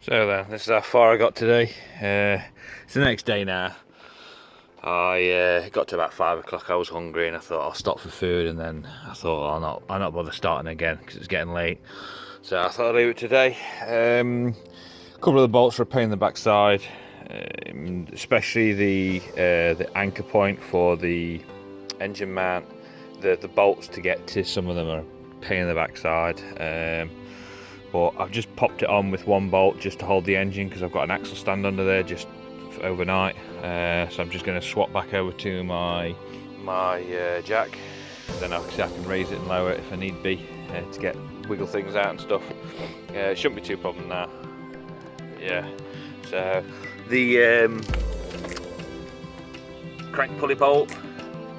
So then, this is how far I got today. It's the next day now. I got to about 5 o'clock. I was hungry and I thought I'll stop for food, and then I thought I'll not bother starting again because it's getting late. So I thought I'd leave it today. A couple of the bolts were a pain in the backside, especially the anchor point for the engine mount. The bolts to get to some of them are a pain in the backside. But I've just popped it on with one bolt just to hold the engine because I've got an axle stand under there just for overnight. So I'm just going to swap back over to my jack. Then I can raise it and lower it if I need be to wiggle things out and stuff. It shouldn't be too problem now. Yeah. So the crank pulley bolt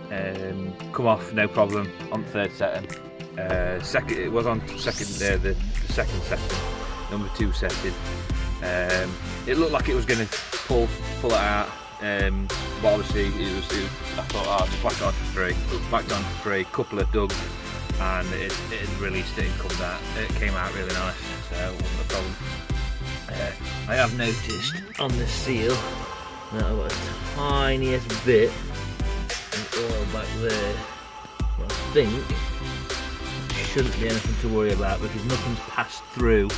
come off no problem on the third setting. Second, it was on second the second setting, number 2 setting. It looked like it was going to pull it out, but obviously it was I thought, I'll just whack it on for 3. Backed on for 3, couple of dugs, and it released it and it came out really nice, so it wasn't a problem. I have noticed on the seal that I've got a tiniest bit of oil back there, but I think shouldn't be anything to worry about because nothing's passed through,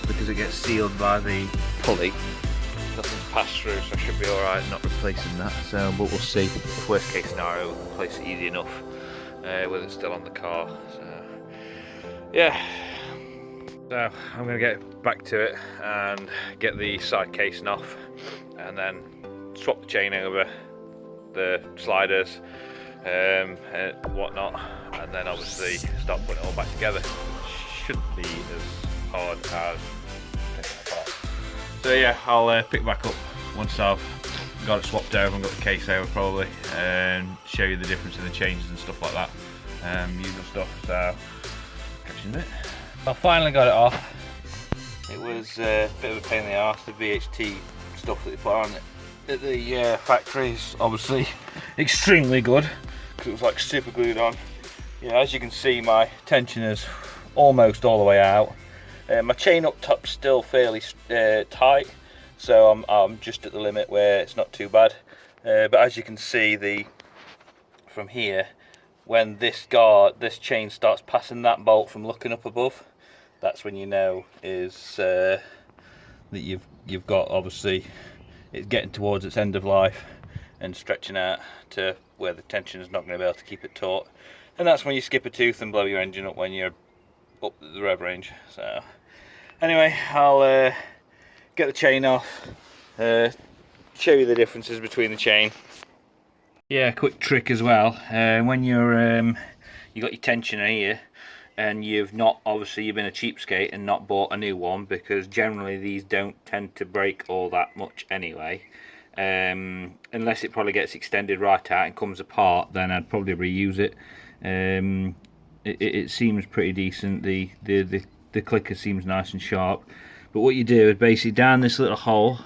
because it gets sealed by the pulley. Nothing's passed through, so I should be alright not replacing that. So, but we'll see. Worst case scenario, we'll replace it easy enough with it still on the car. So yeah. So I'm going to get back to it and get the side casing off, and then swap the chain over, the sliders, and whatnot, and then obviously start putting it all back together. Shouldn't be as hard as taking it apart. So yeah, I'll pick back up once I've got it swapped over and got the case over probably, and show you the difference in the changes and stuff like that, usual stuff. So catch you in a bit. I finally got it off. It was a bit of a pain in the arse. The VHT stuff that they put on it at the factory is obviously extremely good because it was like super glued on. Yeah, as you can see, my tension is almost all the way out. My chain up top's still fairly tight, so I'm just at the limit where it's not too bad. But as you can see, from here, when this chain starts passing that bolt from looking up above, that's when you know is that you've got, obviously it's getting towards its end of life and stretching out to where the tension is not going to be able to keep it taut, and that's when you skip a tooth and blow your engine up when you're up the rev range. So anyway, I'll get the chain off, show you the differences between the chain. Yeah, quick trick as well, when you got your tensioner here and you've been a cheapskate and not bought a new one, because generally these don't tend to break all that much anyway, unless it probably gets extended right out and comes apart, then I'd probably reuse it. It seems pretty decent. The clicker seems nice and sharp, but what you do is basically down this little hole,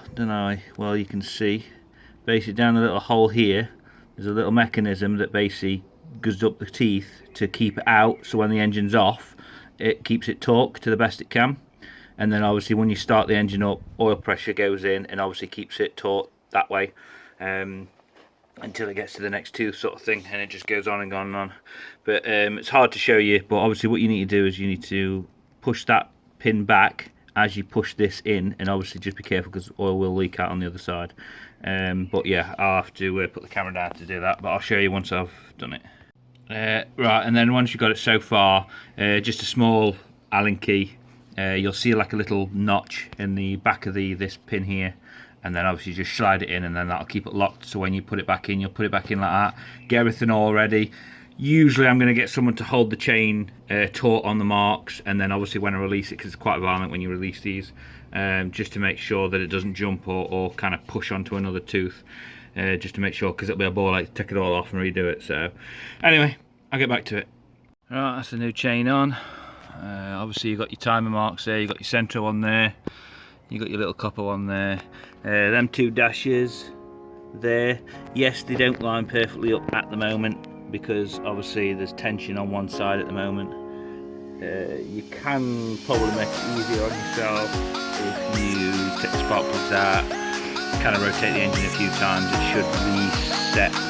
well, you can see basically down the little hole here, there's a little mechanism that basically goes up the teeth to keep it out, so when the engine's off it keeps it torqued to the best it can, and then obviously when you start the engine up, oil pressure goes in and obviously keeps it taut that way, until it gets to the next tooth sort of thing, and it just goes on and on and on. But it's hard to show you, but obviously what you need to do is you need to push that pin back as you push this in, and obviously just be careful because oil will leak out on the other side. But yeah, I'll have to put the camera down to do that, but I'll show you once I've done it. Right, and then once you've got it so far, just a small Allen key, you'll see like a little notch in the back of this pin here, and then obviously just slide it in, and then that'll keep it locked, so when you put it back in, you'll put it back in like that. Get everything all ready. Usually I'm going to get someone to hold the chain taut on the marks, and then obviously when I release it, because it's quite violent when you release these, just to make sure that it doesn't jump or kind of push onto another tooth, just to make sure, because it'll be a ball like take it all off and redo it. So anyway, I'll get back to it. Right, that's the new chain on. Obviously you've got your timer marks there, you've got your central one there, you've got your little copper one there, them 2 dashes there, yes, they don't line perfectly up at the moment because obviously there's tension on one side at the moment. You can probably make it easier on yourself if you check the spark plugs out, kind of rotate the engine a few times, it should reset